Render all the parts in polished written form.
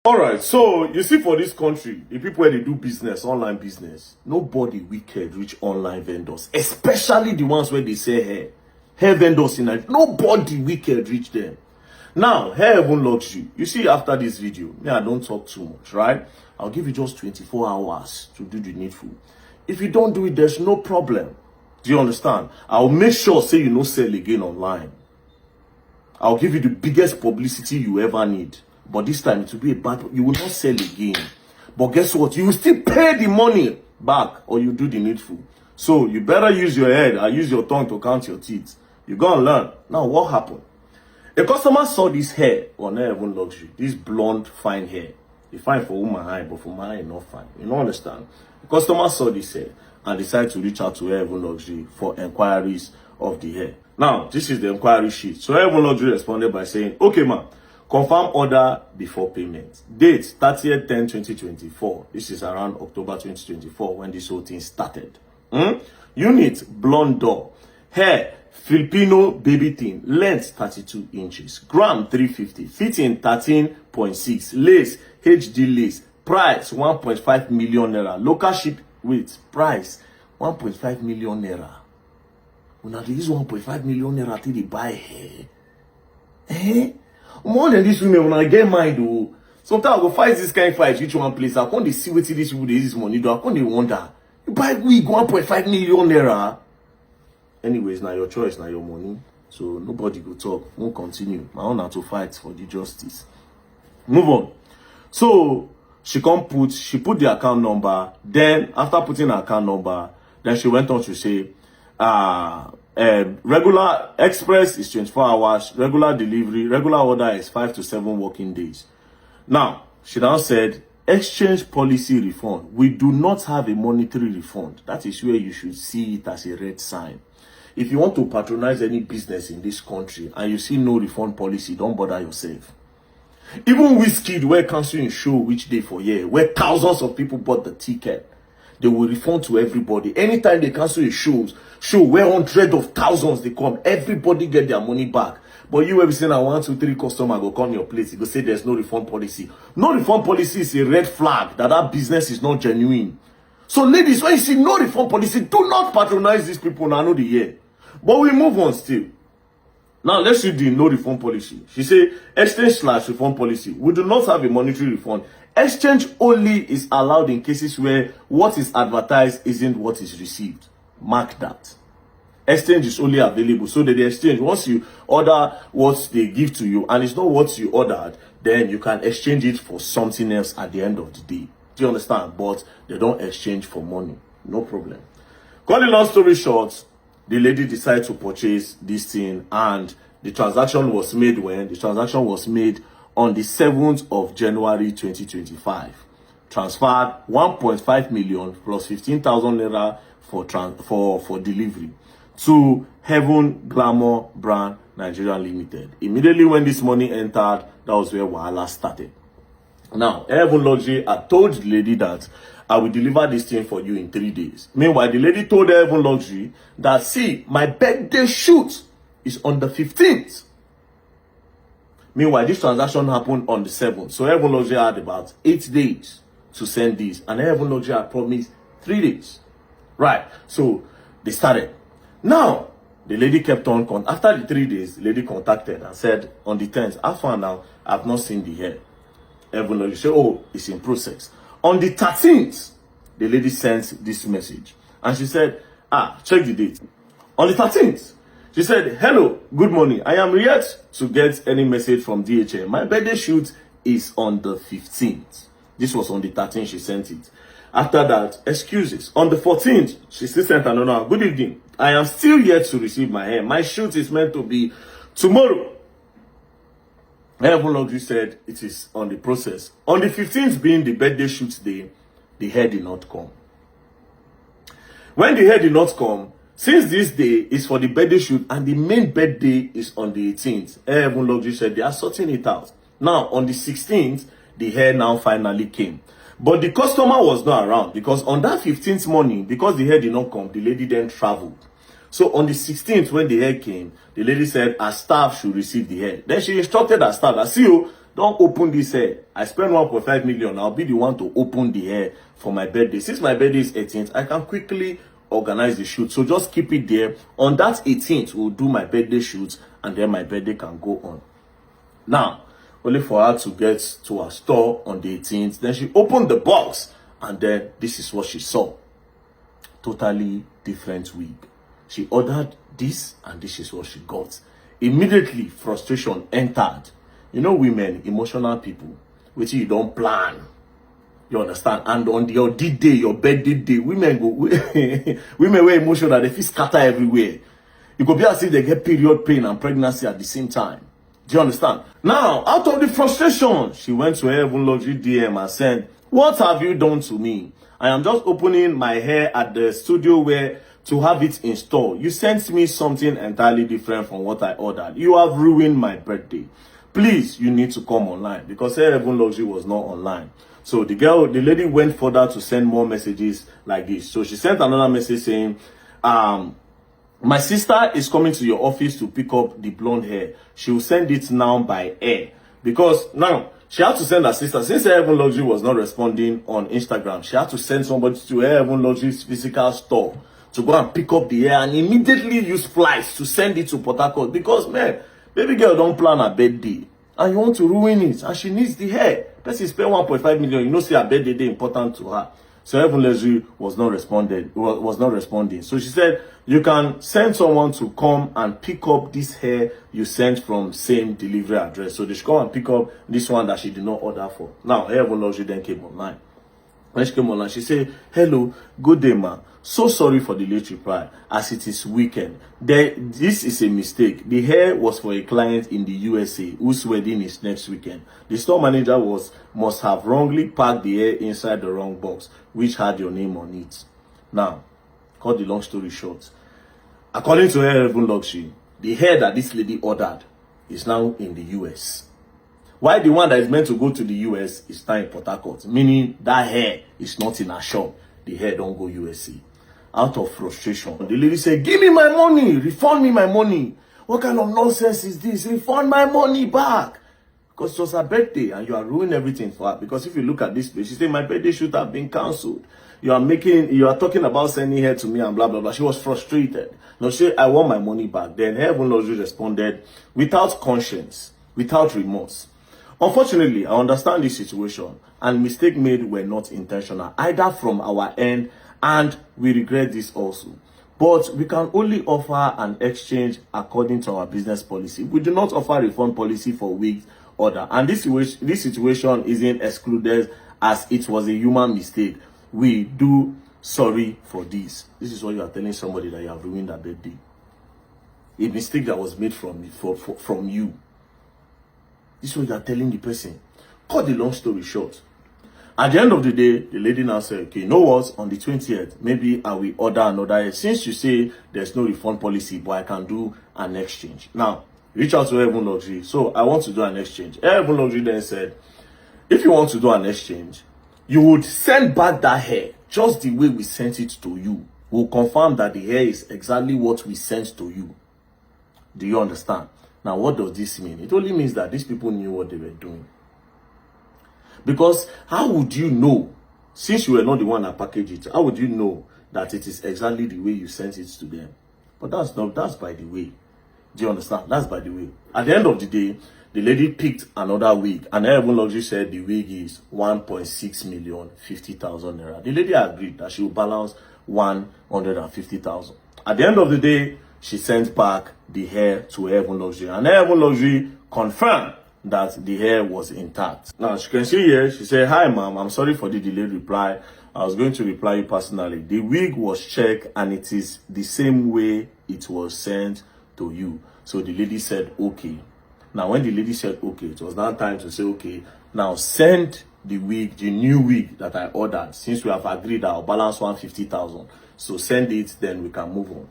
All right, so you see, for this country, the people where they do business, online business, nobody wicked reach online vendors, especially the ones where they say hair vendors in it. Nobody wicked reach them. Now, hair even luxury. You see, after this video, me, I don't talk too much, right? I'll give you just 24 hours to do the needful. If you don't do it, there's no problem. Do you understand? I'll make sure say you no sell again online. I'll give you the biggest publicity you ever need. But this time it will be a bad, you will not sell again. But guess what? You will still pay the money back or you do the needful. So you better use your head and use your tongue to count your teeth. You're going to learn. Now what happened? A customer saw this hair on Hair Heaven Luxury. This blonde, fine hair. It's fine for woman eye, but for my eye, not fine. You don't understand? The customer saw this hair and decided to reach out to Hair Heaven Luxury for inquiries of the hair. Now, this is the inquiry sheet. So Hair Heaven Luxury responded by saying, okay, ma'am. Confirm order before payment. Date 30/10/2024. This is around October 2024 when this whole thing started. Unit blonde door. Hair Filipino baby thin. Length 32 inches. Gram 350. Fitting 13.6. Lace HD lace. Price 1.5 million naira. Local ship wait. Price 1.5 million naira. Una dey use 1.5 million naira till they buy hair. More than this women, when I get mind, though, sometimes I go fight this kind of fight, reach one place. I can't see what these people this money do. I can't wonder. You buy wig 1.5 million naira. Anyways, now your choice, now your money. So nobody go talk. Won't continue. My own have to fight for the justice. Move on. So she put the account number. Then after putting her account number, then she went on to say, regular express is 24 hours, regular delivery, regular order is 5 to 7 working days. Now, she now said, exchange policy refund. We do not have a monetary refund. That is where you should see it as a red sign. If you want to patronize any business in this country and you see no refund policy, don't bother yourself. Even Wizkid, where canceling show which day for year, where thousands of people bought the ticket, they will refund to everybody. Anytime they cancel a show where hundreds of thousands they come, everybody get their money back. But you will be saying, 1, 2, 3 customer go come your place. You go say there's no refund policy. No refund policy is a red flag that business is not genuine. So ladies, when you see no refund policy, do not patronize these people. Now I know the year. But we move on still. Now let's see the no refund policy. She say exchange/refund policy. We do not have a monetary refund. Exchange only is allowed in cases where what is advertised isn't what is received. Mark that. Exchange is only available so that the exchange, once you order what they give to you and it's not what you ordered, then you can exchange it for something else at the end of the day. Do you understand? But they don't exchange for money. No problem. Cutting long story short, the lady decided to purchase this thing and the transaction was made when? The transaction was made on the 7th of January 2025. Transferred 1.5 million plus 15,000 naira for delivery to Heaven Glamour Brand Nigeria Limited. Immediately when this money entered, that was where Wahala started. Now, Heaven Luxury had told the lady that I will deliver this thing for you in 3 days. Meanwhile, the lady told Heaven Luxury that, see, my birthday shoot is on the 15th. Meanwhile, this transaction happened on the 7th. So Heaven Luxury had about 8 days to send this. And Heaven Luxury had promised 3 days. Right. So they started. Now, the lady kept on. After the 3 days, the lady contacted and said, on the 10th, I found out I've not seen the hair. Heaven Luxury said, oh, it's in process. On the 13th, the lady sent this message. And she said, check the date. On the 13th, she said, hello, good morning. I am yet to get any message from DHL. My birthday shoot is on the 15th. This was on the 13th she sent it. After that, excuses. On the 14th, she still sent another. Good evening. I am still yet to receive my hair. My shoot is meant to be tomorrow. Heaven Luxury said it is on the process. On the 15th being the birthday shoot day, the hair did not come. When the hair did not come, since this day is for the birthday shoot and the main birthday is on the 18th, Heaven Luxury said they are sorting it out. Now, on the 16th, the hair now finally came. But the customer was not around because on that 15th morning, because the hair did not come, the lady then traveled. So on the 16th, when the hair came, the lady said her staff should receive the hair. Then she instructed her staff that, see you, don't open this hair. I spend 1.5 million. I'll be the one to open the hair for my birthday. Since my birthday is 18th, I can quickly organize the shoot. So just keep it there. On that 18th, we'll do my birthday shoot, and then my birthday can go on. Now, only for her to get to her store on the 18th. Then she opened the box, and then this is what she saw. Totally different wig. She ordered this, and this is what she got. Immediately, frustration entered. You know, women, emotional people, which you don't plan. You understand? And on your D-Day, your birthday day, women go, women were emotional, they feel scatter everywhere. It could be as if they get period pain and pregnancy at the same time. Do you understand? Now, out of the frustration, she went to Heaven Luxury DM and said, "What have you done to me? I am just opening my hair at the studio where to have it installed. You sent me something entirely different from what I ordered. You have ruined my birthday. Please, you need to come online," because Heaven Luxury was not online. So the lady went further to send more messages like this. So she sent another message saying, "My sister is coming to your office to pick up the blonde hair. She will send it now by air." Because now she had to send her sister. Since Heaven Luxury was not responding on Instagram, she had to send somebody to Heaven Luxury's physical store to go and pick up the hair and immediately use flights to send it to Port Harcourt. Because, man, baby girl don't plan her birthday and you want to ruin it, and she needs the hair. Person spend 1.5 million. You know, say her birthday day important to her. So Heaven Luxury was not responding. So she said, "You can send someone to come and pick up this hair you sent from same delivery address." So they should come and pick up this one that she did not order for. Now Heaven Luxury then came online. When she came online, she said, "Hello, good day, ma. So sorry for the late reply, as it is weekend. This is a mistake. The hair was for a client in the USA whose wedding is next weekend. The store manager must have wrongly packed the hair inside the wrong box, which had your name on it." Now, cut the long story short. According to Heaven Luxury, the hair that this lady ordered is now in the US. Why the one that is meant to go to the US is now in Port Harcourt, meaning that hair is not in her shop. The hair don't go USA. Out of frustration, the lady said, "Give me my money, refund me my money. What kind of nonsense is this? Refund my money back." Because it was her birthday and you are ruining everything for her. Because if you look at this place, she said, "My birthday should have been cancelled. You are talking about sending her to me and blah, blah, blah." She was frustrated. No, she said, "I want my money back." Then Heaven Luxury responded without conscience, without remorse. "Unfortunately, I understand this situation, and mistake made were not intentional, either from our end, and we regret this also. But we can only offer an exchange according to our business policy. We do not offer refund policy for wigs order. And this situation isn't excluded, as it was a human mistake. We do sorry for this." This is what you are telling somebody, that you have ruined their birthday. A mistake that was made from you. This is what you are telling the person. Cut the long story short. At the end of the day, the lady now said, "Okay, you know what? On the 20th, maybe I will order another hair. Since you say there's no refund policy, but I can do an exchange." Now, reach out to Heaven Luxury. "So I want to do an exchange." Heaven Luxury then said, "If you want to do an exchange, you would send back that hair just the way we sent it to you. We'll confirm that the hair is exactly what we sent to you." Do you understand? Now, what does this mean? It only means that these people knew what they were doing. Because how would you know, since you were not the one that packaged it, how would you know that it is exactly the way you sent it to them? But that's by the way. Do you understand? That's by the way. At the end of the day, the lady picked another wig, and Heaven Luxury said the wig is 1.6 million 50,000 naira. The lady agreed that she will balance 150,000. At the end of the day, she sent back the hair to Heaven Luxury, and Heaven Luxury confirmed that the hair was intact. Now, as you can see here, she said, "Hi, ma'am. I'm sorry for the delayed reply. I was going to reply you personally. The wig was checked, and it is the same way it was sent to you." So the lady said, "Okay." Now, when the lady said, "Okay," it was now time to say, "Okay, now send the wig, the new wig that I ordered. Since we have agreed, I'll balance 150,000. So send it, then we can move on."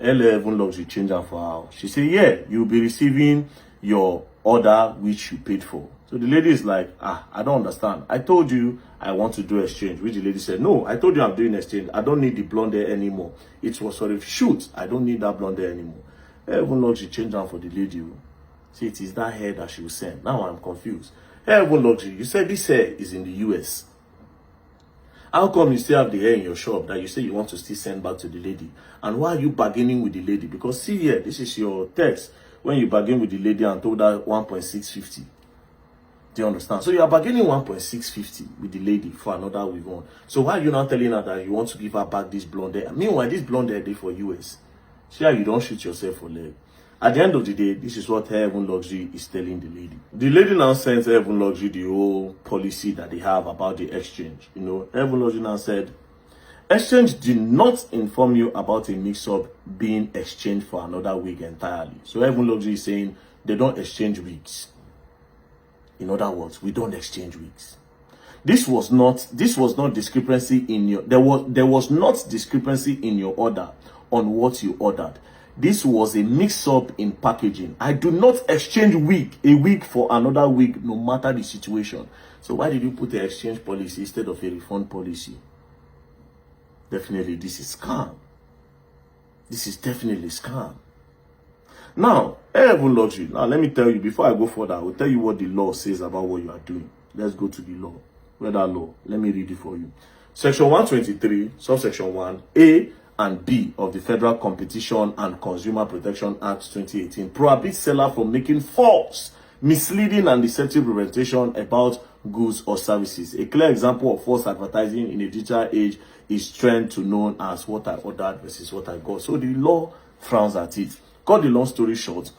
Heaven Luxury changed her for her. She said, "Yeah, you'll be receiving your order which you paid for." So the lady is like, "I don't understand. I told you I want to do exchange." Which the lady said, "No, I told you I'm doing exchange. I don't need the blonde hair anymore. It was for a shoot. I don't need that blonde hair anymore." Heaven Luxury changed her for the lady. See, it is that hair that she will send. Now I'm confused. Hair Heaven Luxury, you said this hair is in the US. How come you still have the hair in your shop that you say you want to still send back to the lady? And why are you bargaining with the lady? Because see here, this is your text when you bargain with the lady and told her 1.650. Do you understand? So you are bargaining 1.650 with the lady for another wig on. So why are you not telling her that you want to give her back this blonde hair? Meanwhile, this blonde hair is for US. See how you don't shoot yourself for leg. At the end of the day, this is what Heaven Luxury is telling the lady. The lady now sent Heaven Luxury the whole policy that they have about the exchange. You know, Heaven Luxury now said, exchange did not inform you about a mix-up being exchanged for another wig entirely. So Heaven Luxury is saying they don't exchange wigs. In other words, we don't exchange wigs. This was not discrepancy in your there was not discrepancy in your order on what you ordered. This was a mix-up in packaging. I do not exchange a wig for another wig, no matter the situation. So why did you put the exchange policy instead of a refund policy? Definitely, this is scam. This is definitely scam. Now, Heaven Luxury. Now, let me tell you, before I go further, I will tell you what the law says about what you are doing. Let's go to the law. Where that law? Let me read it for you. Section 123, subsection 1, A and B of the Federal Competition and Consumer Protection Act 2018 prohibits seller from making false, misleading and deceptive representation about goods or services. A clear example of false advertising in a digital age is trend to known as what I ordered versus what I got. So the law frowns at it. Cut the long story short,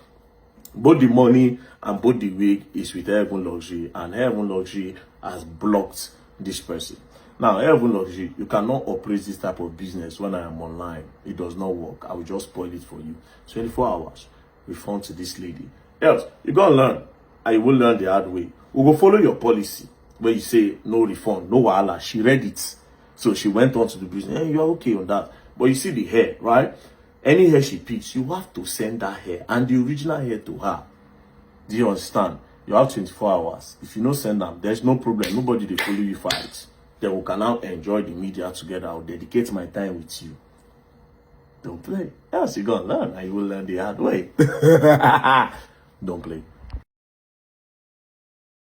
both the money and both the wig is with Heaven Luxury, and Heaven Luxury has blocked this person. Now, Heaven Luxury, you cannot operate this type of business when I am online. It does not work. I will just spoil it for you. 24 hours, refund to this lady. Else, you gotta learn, and you will learn the hard way. We will follow your policy where you say no refund, no wahala. She read it, so she went on to the business. Hey, you are okay on that. But you see the hair, right? Any hair she picks, you have to send that hair and the original hair to her. Do you understand? You have 24 hours. If you don't send them, there's no problem. Nobody they follow you fight. Then we can now enjoy the media together. I'll dedicate my time with you. Don't play. Else you're gonna learn and you will learn the hard way. Don't play.